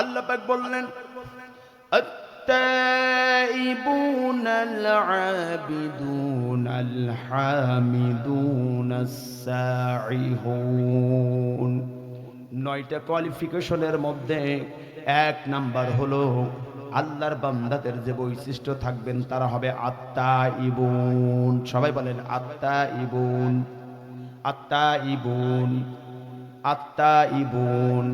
আল্লাহ পাক বললেন التائبون العابدون الحامدون السائحون। 9টা কোয়ালিফিকেশনের মধ্যে 1 নাম্বার হলো আল্লাহর বান্দাদের যে বৈশিষ্ট্য থাকবেন তারা হবে আত্তাইবুন। সবাই বলেন আত্তাইবুন, আত্তাইবুন, আত্তাইবুন।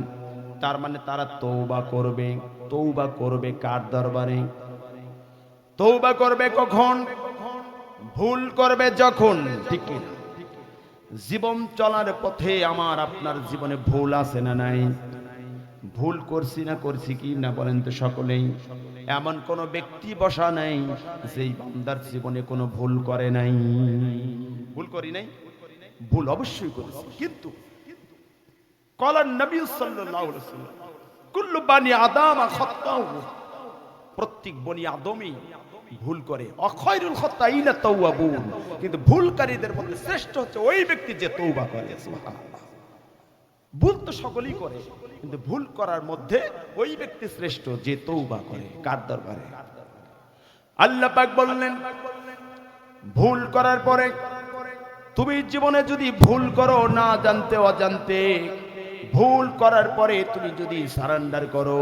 তার মানে তারা তওবা করবে। তওবা করবে কার দরবারে? তওবা করবে কখন? ভুল করবে যখন। ঠিক কি? জীবন চলার পথে আমার আপনার জীবনে ভুল আছে না নাই? ভুল করছি না করছি কি না বলেন তো সকলেই? এমন কোন ব্যক্তি বসা নাই যেই বান্দার জীবনে কোনো ভুল করে নাই। ভুল করি নাই? ভুল অবশ্যই করেছি, কিন্তু কলান নবী সাল্লাল্লাহু আলাইহি ওয়াসাল্লাম কুল্লু বানি আদম খাত্তাউ, প্রত্যেক বনি আদমই ভুল করে। অখায়রুল খাত্তাইনা তাওয়াবুন, কিন্তু ভুলকারীদের মধ্যে শ্রেষ্ঠ হচ্ছে ওই ব্যক্তি যে তওবা করে। সুবহানাল্লাহ। ভুল তো সকলেই করে, কিন্তু ভুল করার মধ্যে ওই ব্যক্তি শ্রেষ্ঠ যে তওবা করে। কার দরবারে? আল্লাহ পাক বললেন ভুল করার পরে তুমি জীবনে যদি ভুল করো না জানতে অজান্তে, ভুল করার পরে তুমি যদি সারেন্ডার করো,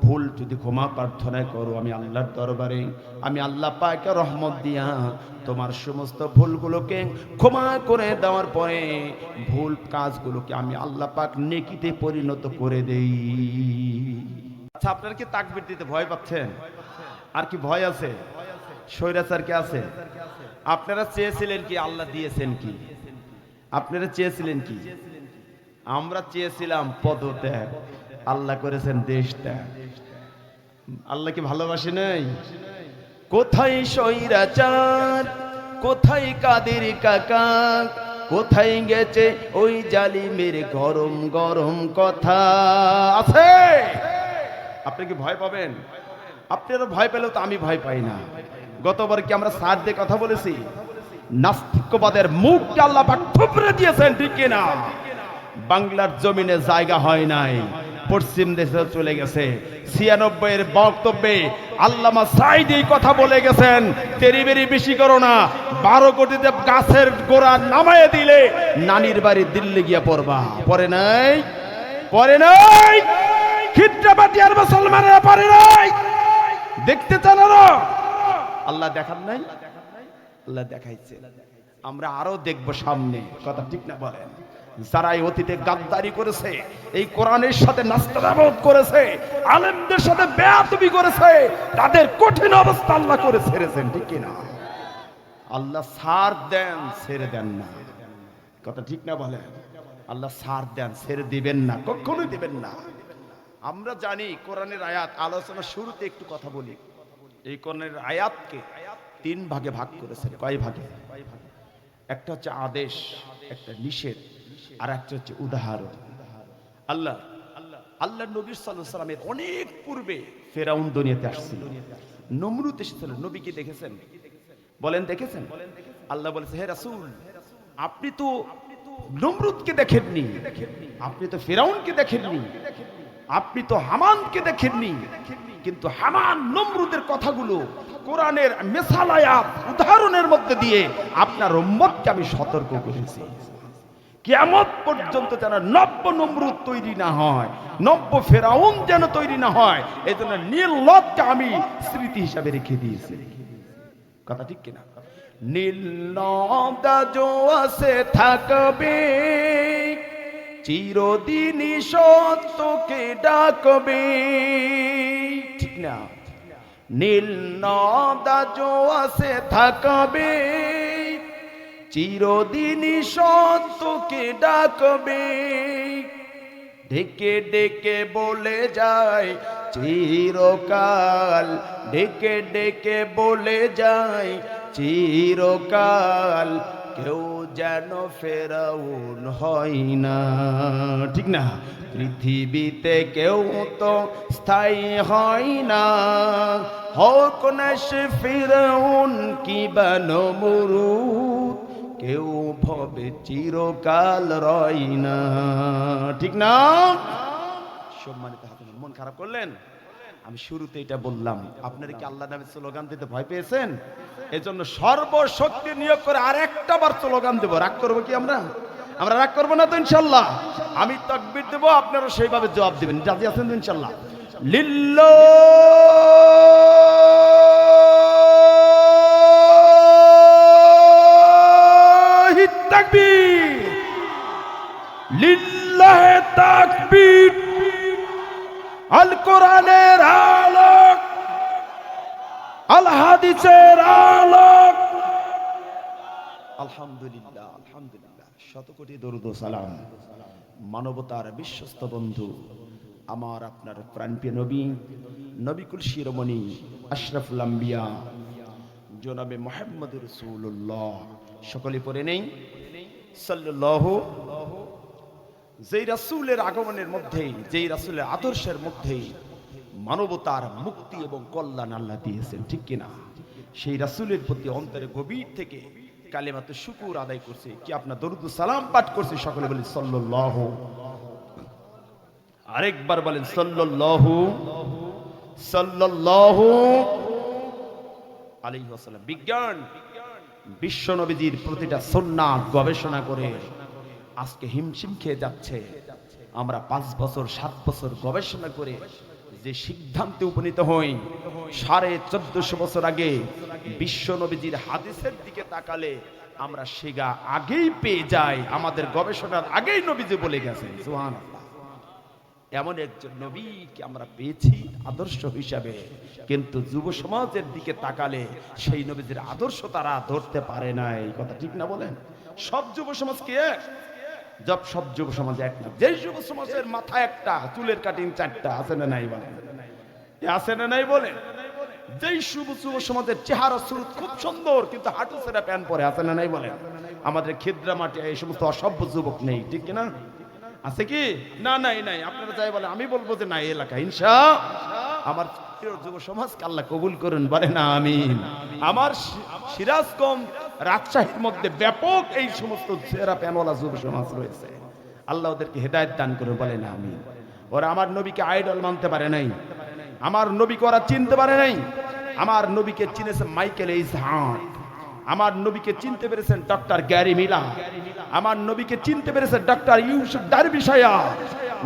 ভুল যদি ক্ষমা প্রার্থনা করো আমি আল্লাহর দরবারে, আমি আল্লাহ পাকের রহমত দিয়া তোমার সমস্ত ভুলগুলোকে ক্ষমা করে দেওয়ার পরে ভুল কাজগুলোকে আমি আল্লাহ পাক নেকিতে পরিণত করে দেই। আচ্ছা, আপনারা কি তাকবীর দিতে ভয় পাচ্ছেন? আর কি ভয় আছে? স্বৈরাচার কি আছে? আপনারা চেয়েছিলেন কি? আল্লাহ দিয়েছেন কি? আপনারা চেয়েছিলেন কি? আমরা চেয়েছিলাম পদত্যাগ, আল্লাহ করেছেন দেশ ত্যাগ। আল্লাহ কি ভালোবাসে নাই? কোথায় স্বৈরাচার, কোথায় কাদের কাকা, কোথায় গেছে ওই জালিমের গরম গরম কথা? আছে? আপনি কি ভয় পাবেন? আপনারা ভয় পেলেও তো আমি ভয় পাই না। গতবার কি আমরা সার দিয়ে কথা বলেছি? নাস্তিকবাদের মুখকে আল্লাহ পাক থুবড়ে দিয়েছেন, ঠিক কিনা? বাংলার জমিনে জায়গা হয় নাই, পশ্চিম দেশে চলে গেছে। 96 এর বক্তব্যে আল্লামা সাঈদী কথা বলে গেছেন, তেরি বেরি বেশি করো না, 12 কোটিতে গাছের গোড়া নামায়ে দিলে নানির বাড়ি দিল্লি গিয়া পড়বা। পড়ে নাই? পড়ে নাই? খিত্রাবাদী আর মুসলমানেরা পড়ে নাই? দেখতে চান না? আল্লাহ দেখান নাই? আল্লাহ দেখাইছে। আমরা আরো দেখব সামনে। কথা ঠিক না বলেন? যারা এই অতীতে গাদ্দারি করেছে, এই কোরআনের সাথে নাস্তানাবুদ করেছে, আলেমদের সাথে বেয়াদবি করেছে, তাদের কঠিন অবস্থা আল্লাহ করে ছেড়েছেন, ঠিক কিনা? আল্লাহ ছাড় দেন, ছেড়ে দেন না। কথা ঠিক না বলেন? আল্লাহ ছাড় দেন, ছেড়ে দিবেন না, কখনোই দিবেন না। আমরা জানি কোরআনের আয়াত, আলোচনা শুরুতে একটু কথা বলি। এই কোরআনের আয়াতকে 3 ভাগে ভাগ করেছেন। কয় ভাগে? একটা হচ্ছে আদেশ, একটা নিষেধ, আর একটা হচ্ছে উদাহরণ। আল্লাহ নবী সাল্লাল্লাহু আলাইহি ওয়াসাল্লামের অনেক পূর্বে ফেরাউন দুনিয়াতে আসছিল, নমরুদ এসেছিল। নবী কি দেখেছেন? বলেন দেখেছেন? আল্লাহ বলেছে, হে রাসূল, আপনি তো নমরুদকে দেখেননি, আপনি তো ফেরাউনকে দেখেননি, আপনি তো হামানকে দেখেননি, কিন্তু হামান নমরুদের কথাগুলো কোরআনের মিসাল আয়াত উদাহরণের মধ্যে দিয়ে আপনার উম্মতকে আমি সতর্ক করেছি, কিয়ামত পর্যন্ত যেন নব্য নমরুদ তৈরি না হয়, নব্য ফেরাউন যেন তৈরি না হয়, এই জন্য নীলনদকে আমি স্মৃতি হিসাবে রেখে দিয়েছি। কথা ঠিক কিনা? নীলনদ যো আসে থাকবে, চিরদিনই সত্যকে ডাকবে, ঠিক না? নীলনদ যো আসে থাকবে, চিরদিনই সত্যকে ডাকবে, ডেকে ডেকে বলে যায় চিরকাল, ডেকে ডেকে বলে যায় চিরকাল, কেউ যেন ফেরাউন হয় না, ঠিক না? পৃথিবীতে কেউ তো স্থায়ী হয় না, হোক না সে ফেরাউন কিবা নমরুদ, কেউ ভবে চিরকাল রয় না, ঠিক না? সম্মানিত হাজির, মন খারাপ করলেন? আমি শুরুতে এটা বললাম, আপনারা কি আল্লাহ নামে স্লোগান দিতে ভয় পেয়েছেন? এজন্য সর্বশক্তি নিয়োগ করে আর একটা বার স্লোগান দেব। রাগ করবো কি আমরা? আমরা রাগ করবো না তো ইনশাল্লাহ। আমি তাকবীর দেব, আপনারা সেইভাবে জবাব দিবেন। রাজি আছেন তো ইনশাল্লাহ? লিল্লাহি তাকবীর, লিল্লাহি তাকবীর। আল কোরআনের আলোক, আল হাদিসের আলোক। আলহামদুলিল্লাহ, আলহামদুলিল্লাহ। শত কোটি দরুদ ও সালাম মানবতার বিশ্বস্ত বন্ধু, আমার আপনার প্রাণপ্রিয় নবী, নবিকুল শিরোমণি আশরাফুল আম্বিয়া জনাবে মুহাম্মদুর রাসূলুল্লাহ। সকলে পড়ে নেই সাল্লাল্লাহু। যেই রাসূলের আগমনের মধ্যেই, যেই রাসূলের আদর্শের মধ্যেই মানবতার মুক্তি এবং কল্যাণ আল্লাহ দিয়েছেন, ঠিক কিনা? সেই রাসূলের প্রতি অন্তরে গভীর থেকে কালেমাতে শুকর আদায় করছে। কি আপনার দরুদ সালাম পাঠ করছে? সকলে বলি সাল্লাল্লাহু। আরেকবার বলেন সাল্লাল্লাহু, সাল্লাল্লাহু আলাইহি ওয়াসাল্লাম। বিজ্ঞান বিশ্ব নবীজির প্রতিটা সুন্নাত গবেষণা করে আজকে হিমশিম খেয়ে যাচ্ছে। আমরা 5 বছর 7 বছর গবেষণা করে যে সিদ্ধান্তে উপনীত হই, 1450 বছর আগে বিশ্ব নবীজির হাদিসের দিকে তাকালে আমরা সেগা আগেই পেয়ে যাই। আমাদের গবেষণার আগেই নবীজি বলে গেছেন। সুবহানাল্লাহ। এমন একজন নবীকে আমরা পেয়েছি আদর্শ হিসাবে, কিন্তু যুব সমাজের দিকে তাকালে সেই নবীজির আদর্শ তারা ধরতে পারে নাই। কথা ঠিক না বলেন? সব যুব সমাজ কি এক? সব যুব সমাজ এক না। যেই যুব সমাজের মাথা একটা, চুলের কাটিং 4টা, আছে না নাই বলেন? আছে না নাই বলেন? যেই যুব সমাজের চেহারা সুরত খুব সুন্দর, কিন্তু হাঁটু ছেঁড়া প্যান্ট পরে, আছে না নাই বলেন? আমাদের খিদ্রা মাটি এই সমস্ত অসভ্য যুবক নেই, ঠিক কিনা? আছে কি? না, নাই নাই। আপনারা যাই বলে, আমি বলবো যে না, এই এলাকা ইনশাআল্লাহ আমার যুব সমাজকে আল্লাহ কবুল করুন, বলে না আমিন। আমার সিরাজগঞ্জ রাজশাহীর মধ্যে ব্যাপক এই সমস্ত চেহারা প্যানওয়ালা যুব সমাজ রয়েছে। আল্লাহ ওদেরকে হেদায়েত দান করুন, বলে না আমিন। ওরা আমার নবীকে আইডল মানতে পারে নাই, আমার নবীকে ওরা চিনতে পারে নাই। আমার নবীকে চিনেছে মাইকেল এইস হার্ট, আমার নবীকে চিনতে পেরেছেন ডক্টর গ্যারি মিলার, আমার নবীকে চিনতে পেরেছেন ডক্টর ইউসুফ ডারবিশায়া।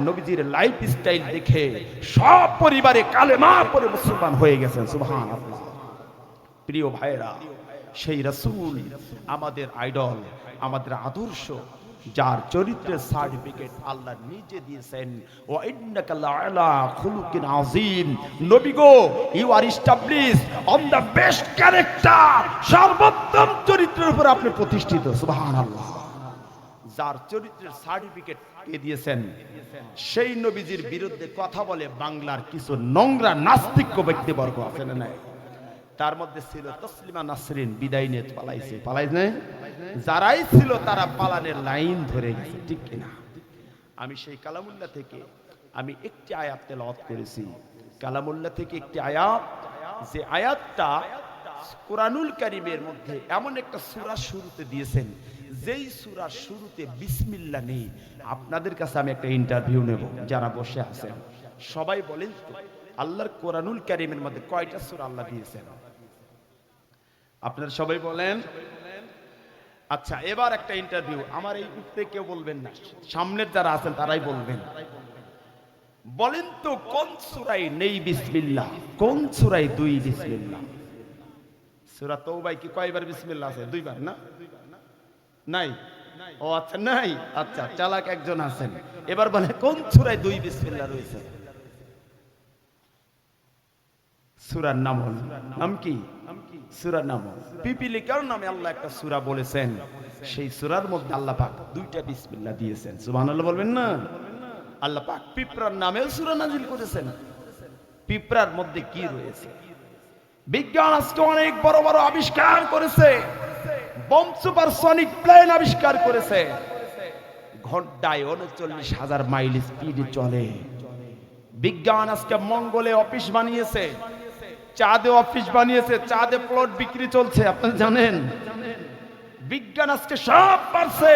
নবীজির লাইফ স্টাইল দেখে সব পরিবারে কালেমা পড়ে মুসলমান হয়ে গেছেন। সুবহানাল্লাহ। প্রিয় ভাইরা, সেই রাসূল আমাদের আইডল, আমাদের আদর্শ, যার চরিত্রের সার্টিফিকেট আল্লাহ নিজে দিয়েছেন। ওয়া ইন্নাকা লাআলা খুলুকিন আযীম। নবী গো, you are established on the best character. সর্বোত্তম চরিত্রের উপর আপনি প্রতিষ্ঠিত। সুবহানাল্লাহ। যার চরিত্রের সার্টিফিকেট কে দিয়েছেন, সেই নবীজির বিরুদ্ধে কথা বলে বাংলার কিছু নোংরা নাস্তিক ব্যক্তিবর্গ আছে না নাই? তার মধ্যে ছিল তসলিমা নাসরিন, বিদায় নিয়ে পালাইছে। পালাইছে? যারাই ছিল তারা পালানের লাইন ধরে গেছে, ঠিক কিনা? আমি সেই কালামুল্লাহ থেকে আমি একটি আয়াত তেলাওয়াত করেছি। কালামুল্লাহ থেকে একটি আয়াত, যে আয়াতটা কোরআনুল কারীমের মধ্যে এমন একটা সূরা শুরুতে দিয়েছেন, যেই সূরার শুরুতে বিসমিল্লাহ নেই। আপনাদের কাছে আমি একটা ইন্টারভিউ নেব, যারা বসে আছেন সবাই বলেন তো, আল্লাহর কোরআনুল কারীমের মধ্যে কয়টা সূরা আল্লাহ দিয়েছেন? আপনারা সবাই বলেন। আচ্ছা, এবার একটা ইন্টারভিউ। আমার এই উঠতে কেউ বলবেন না, সামনের যারা আছেন তারাই বলবেন। বলেন তো কোন সূরায় নেই বিসমিল্লাহ? কোন সূরায় 2 বিসমিল্লাহ? সূরা তাওবায় কি কয়বার বিসমিল্লাহ আছে? 2 বার না? নাই? ও আচ্ছা, নাই। আচ্ছা, চালাক একজন আছেন। এবার বলে কোন সূরায় 2 বিসমিল্লাহ রয়েছে? সূরার নাম কি? সূরার নাম পিপিলিকার নামে আল্লাহ একটা সূরা বলেছেন। সেই সূরার মধ্যে আল্লাহ পাক 2টা বিসমিল্লাহ দিয়েছেন। সুবহানাল্লাহ বলবেন না? আল্লাহ পাক পিঁপড়ার নামেও সূরা নাজিল করেছেন। পিঁপড়ার মধ্যে কি রয়েছে? বিজ্ঞান আজকে অনেক বড় বড় আবিষ্কার করেছে। বম সুপারসনিক প্লেন আবিষ্কার করেছে, ঘন্টায় 39,000 মাইল স্পিডে চলে। বিজ্ঞান আজকে মঙ্গলে অফিস বানিয়েছে, চাঁদে অফিস বানিয়েছে, চাঁদে প্লট বিক্রি চলছে। আপনারা জানেন বিজ্ঞান আজকে সব পারছে।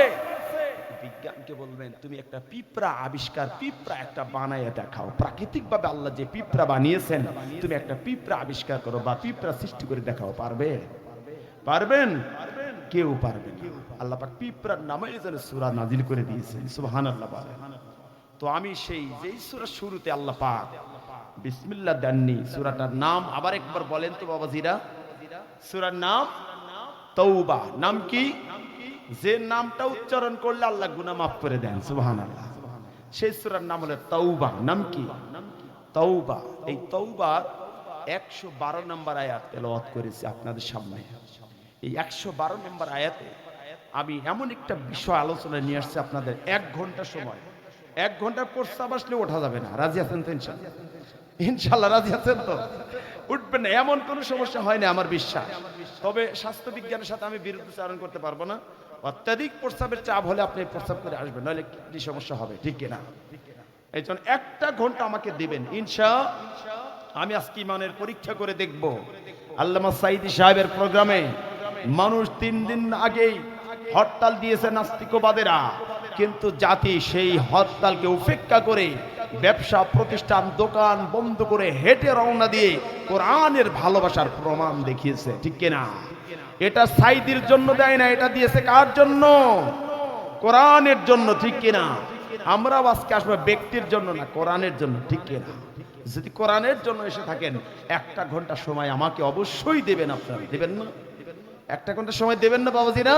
বিজ্ঞান একজনকে বলবেন তুমি একটা পিঁপড়া আবিষ্কার, পিঁপড়া একটা বানায় দেখাও, প্রাকৃতিকভাবে আল্লাহ যে পিঁপড়া বানিয়েছেন তুমি একটা পিঁপড়া আবিষ্কার করো বা পিঁপড়া সৃষ্টি করে দেখাও, পারবে? পারবেন? কেউ পারবে না। আল্লাহ পাক পিঁপড়ার নামে যেন সূরা নাজিল করে দিয়েছেন, সুবহানাল্লাহ বলেন। তো আমি সেই যেই সূরা শুরুতে আল্লাহ পাক বিসমিল্লাহ দেননি, সূরাটার নাম আবার একবার বলেন তো বাবাজিরা। সূরার নাম তওবা। নাম কি? যে নামটা উচ্চারণ করলে আল্লাহ গুনাহ মাফ করে দেন, সুবহানাল্লাহ। সেই সূরার নাম হলো তওবা। নাম কি? তওবা। এই তওবার 112 নম্বর আয়াত তেলাওয়াত করেছি আপনাদের সামনে। এই 112 নম্বর আয়াতে আমি এমন একটা বিষয় আলোচনা নিয়ে আসছি আপনাদের। 1 ঘন্টা সময়, 1 ঘন্টার প্রস্তাব আসলে ওঠা যাবে না। রাজি আছেন তো ইনশাআল্লাহ? ইনশাআল্লাহ রাজি আছেন তো? উঠবেন না, এমন কোনো সমস্যা হয় না আমার বিশ্বাস। তবে স্বাস্থ্য বিজ্ঞানের সাথে আমি বিরুদ্ধাচরণ করতে পারবো না। অত্যাধিক প্রস্তাবের চাপ হলে আপনি প্রস্তাব করে আসবেন, নইলে কি সমস্যা হবে, ঠিক কিনা? এই জন্য 1টা ঘন্টা আমাকে দিবেন ইনশাআল্লাহ। আমি আজকে ইমানের পরীক্ষা করে দেখব। আল্লামা সাঈদী সাহেবের প্রোগ্রামে মানুষ 3 দিন আগেই হরতাল দিয়েছে নাস্তিকবাদেরা, কিন্তু জাতি সেই হরতালকে উপেক্ষা করে ব্যবসা প্রতিষ্ঠান দোকান বন্ধ করে হেঁটে রওনা দিয়ে কোরআনের ভালোবাসার প্রমাণ দেখিয়েছে, ঠিক কিনা? এটা সাঈদীর জন্য দেয় না, এটা দিয়েছে কার জন্য? কোরআনের জন্য, ঠিক কিনা? আমরাও আজকে আসবো ব্যক্তির জন্য না, কোরআনের জন্য, ঠিক কিনা? যদি কোরআনের জন্য এসে থাকেন 1টা ঘন্টা সময় আমাকে অবশ্যই দেবেন। আপনারা দেবেন না? 1টা ঘন্টা সময় দেবেন না বাবাজিরা?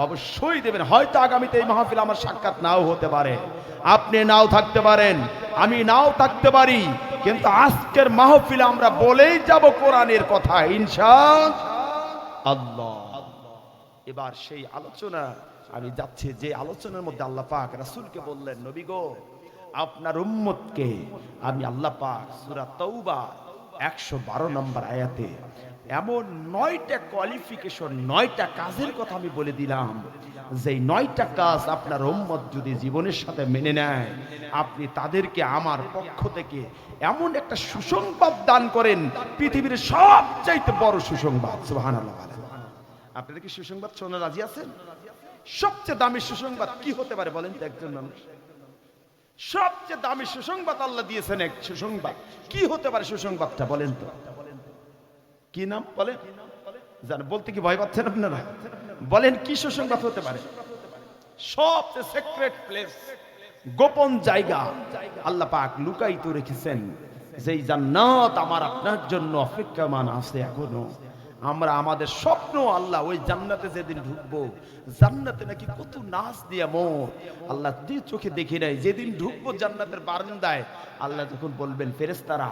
অবশ্যই দেবেন। হয়তো আগামীতে এই মাহফিল আমার সাক্ষাৎ নাও হতে পারে, আপনি নাও থাকতে পারেন, আমি নাও থাকতে পারি, কিন্তু আজকের মাহফিলে আমরা বলেই যাব কোরআনের কথা ইনশাআল্লাহ। এবার সেই আলোচনা আমি যাচ্ছি, যে আলোচনার মধ্যে আল্লাহ পাক রাসূলকে বললেন, নবী গো, আপনার উম্মতকে আমি আল্লাহ পাক সূরা তওবা 112 নম্বর আয়াতে এমন 9টা কোয়ালিফিকেশন, 9টা কাজের কথা আমি বলে দিলাম, যে 9টা কাজ আপনার উম্মত যদি জীবনের সাথে মেনে নেয়, আপনি তাদেরকে আমার পক্ষ থেকে এমন একটা সুসংবাদ দান করেন, পৃথিবীর সবচাইতে বড় সুসংবাদ। সুবহানাল্লাহ। আপনারা কি সুসংবাদ শোনা রাজি আছেন? সবচেয়ে দামি সুসংবাদ কি হতে পারে বলেন তো একজন মানুষ? সবচেয়ে দামি সুসংবাদ আল্লাহ দিয়েছেন, এক সুসংবাদ কি হতে পারে? সুসংবাদটা বলেন তো, কি নাম বলেন? জানেন? বলতে কি ভয় পাচ্ছেন আপনারা? বলেন কি সুসংবাদ হতে পারে? সবচেয়ে সিক্রেট প্লেস, গোপন জায়গা আল্লাহ পাক লুকায়িত রেখেছেন, যেই জান্নাত আমার আপনার জন্য অপেক্ষমান আছে এখনো। আমরা আমাদের স্বপ্ন আল্লাহ ওই জান্নাতে যেদিন ঢুকবো, জান্নাতে নাকি কত নাচ দিয়া মোর আল্লাহ দিয়ে চোখে দেখি নাই। যেদিন ঢুকবো জান্নাতের বারান্দায়, আল্লাহ যখন বলবেন, ফেরেশতারা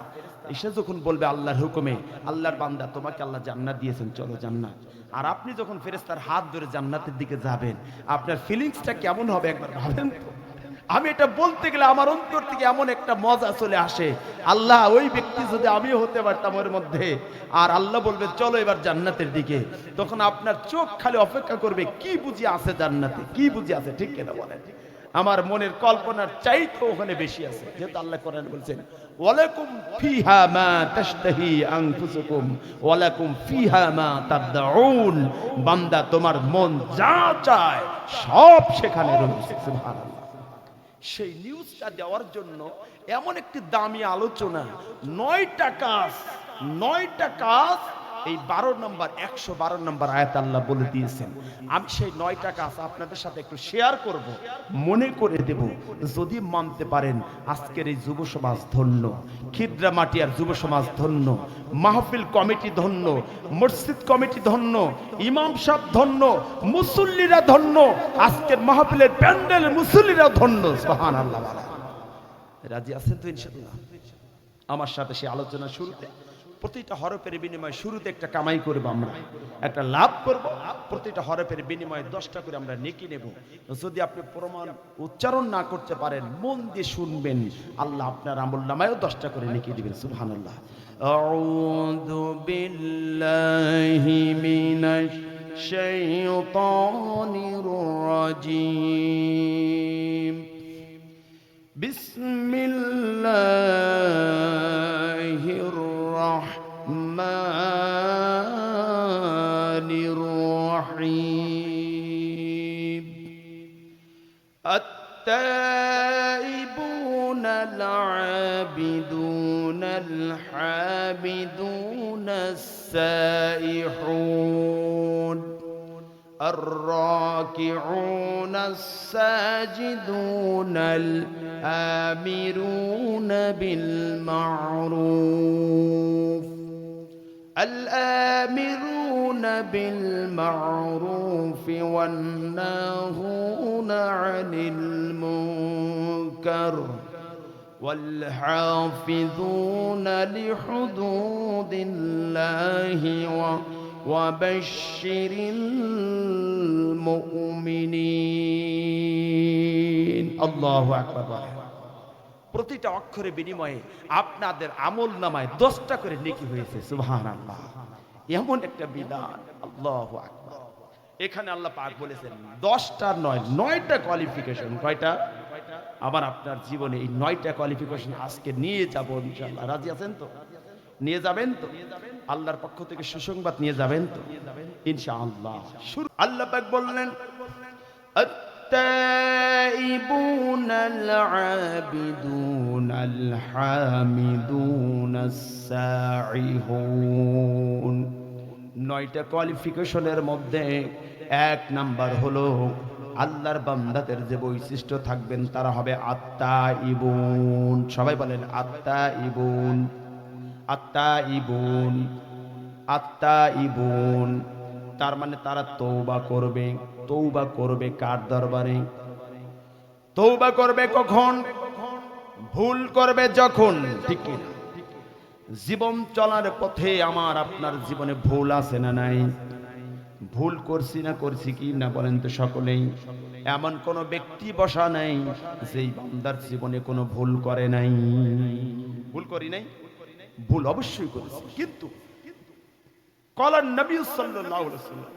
এসে যখন বলবে আল্লাহর হুকুমে, আল্লাহর বান্দা তোমাকে আল্লাহ জান্নাত দিয়েছেন, চলো জান্নাত। আর আপনি যখন ফেরেশতার হাত ধরে জান্নাতের দিকে যাবেন, আপনার ফিলিংসটা কেমন হবে একবার ভাবেন তো। আমি এটা বলতে গেলে আমার অন্তর থেকে এমন একটা মজা চলে আসে, আল্লাহ ওই ব্যক্তি যদি আমিও হতে পারতাম ওর মধ্যে, আর আল্লাহ বলবে চলো এবার জান্নাতের দিকে, তখন আপনার চোখ খালি অপেক্ষা করবে কি বুঝি আছে জান্নাতে, কি বুঝি আছে, ঠিক কিনা বলেন? আমার মনের কল্পনার চাইতে ওখানে বেশি আছে, যেহেতু আল্লাহ কোরআন বলছেন ওয়ালাকুম ফিহা মা তাশতাহি আনফুসুকুম ওয়ালাকুম ফিহা মা তাদউন। বান্দা তোমার মন যা চায় সব সেখানে রয়েছে। সুবহানাল্লাহ। সেই নিউজটা দেওয়ার জন্য এমন একটি দামি আলোচনা, 9টা কাজ, 9টা কাজ এই 112 নম্বর আয়াত আল্লাহ বলে দিয়েছেন। আমি সেই 9টা কাজ আপনাদের সাথে একটু শেয়ার করব, মনে করে দেব। যদি মানতে পারেন আজকের এই যুব সমাজ ধন্য, খিদ্রা মাটিয়ার যুব সমাজ ধন্য, মাহফিল কমিটি ধন্য, মসজিদ কমিটি ধন্য, ইমাম সাহেব ধন্য, মুসল্লিরা ধন্য, আজকের মাহফিলের প্যান্ডেল মুসল্লিরা ধন্য। সুবহানাল্লাহ। রাজি আছেন তো ইনশাআল্লাহ? আমার সাথে সেই আলোচনা শুরুতে প্রতিটা হরফের বিনিময়ে শুরুতে একটা কামাই করব, আমরা একটা লাভ করব, প্রতিটা হরফের বিনিময়ে 10টা করে আমরা নেকি নেব। যদি আপনি প্রমাণ উচ্চারণ না করতে পারেন, মন দিয়ে শুনবেন, আল্লাহ আপনার আমলনামায়ও 10টা করে নেকি দিবেন। সুবহানাল্লাহ। আউযু বিল্লাহি মিনাশ শাইতানির রাজীম। বিসমিল্লাহির রহমানির রহিম। التائبون العابدون الحامدون السائحون الراكعون الساجدون الآمرون بالمعروف والناهون عن المنكر والحافظون لحدود الله وبشر المؤمنين الله أكبر প্রতিটা অক্ষরে বিনিময়ে আপনাদের আমল নামায় 10টা করে নেকি হয়েছে সুবহানাল্লাহ এমন একটা বিধান আল্লাহু আকবার এখানে আল্লাহ পাক বলেছেন 10টা নয় 9টা কোয়ালিফিকেশন কয়টা আবার আপনার জীবনে এই 9টা কোয়ালিফিকেশন আজকে নিয়ে যাব ইনশাআল্লাহ রাজি আছেন তো নিয়ে যাবেন তো আল্লাহর পক্ষ থেকে সুসংবাদ নিয়ে যাবেন তো ইনশাআল্লাহ আল্লাহ পাক বললেন التائبون العابدون الحامدون السائحون 9টা কোয়ালিফিকেশনের মধ্যে 1 নাম্বার হলো আল্লাহর বান্দাদের যে বৈশিষ্ট্য থাকবেন তারা হবে আত্তাইবুন সবাই বলেন আত্তাইবুন আত্তাইবুন আত্তাইবুন তার মানে তারা তওবা করবে কার দরবারে তওবা করবে কখন ভুল করবে যখন ঠিক কি জীবন চলার পথে আমার আপনার জীবনে ভুল আছে না নাই ভুল করছি কি না বলেন তো সকলেই এমন কোন ব্যক্তি বসা নাই যেই বান্দার জীবনে কোনো ভুল করে নাই ভুল করি নাই ভুল অবশ্যই করেছি কিন্তু কলান নবী সাল্লাল্লাহু আলাইহি ওয়াসাল্লাম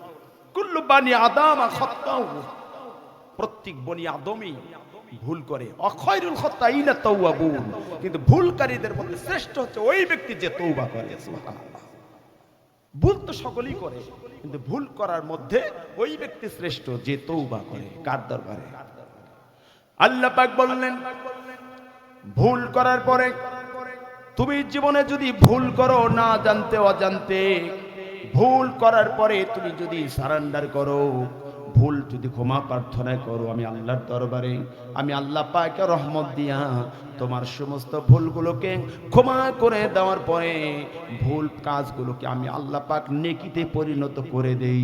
কুল্লু বানি আদম খাত্তাউ প্রত্যেক বনি আদমই ভুল করে অখায়রুল খাত্তাইনা তাওয়াবুন কিন্তু ভুলকারীদের মধ্যে শ্রেষ্ঠ হচ্ছে ওই ব্যক্তি যে তওবা করে সুবহানাল্লাহ ভুল তো সকলেই করে কিন্তু ভুল করার মধ্যে ওই ব্যক্তি শ্রেষ্ঠ যে তওবা করে কার দরবারে আল্লাহ পাক বললেন ভুল করার পরে তুমি জীবনে যদি ভুল করো না জানতে অজান্তে ভুল করার পরে তুমি যদি সারেন্ডার করো ভুল যদি ক্ষমা প্রার্থনা করো আমি আল্লাহর দরবারে আমি আল্লাহ পাকের রহমত দিয়া তোমার সমস্ত ভুলগুলোকে ক্ষমা করে দেওয়ার পরে ভুল কাজগুলোকে আমি আল্লাহ পাক নেকিতে পরিণত করে দেই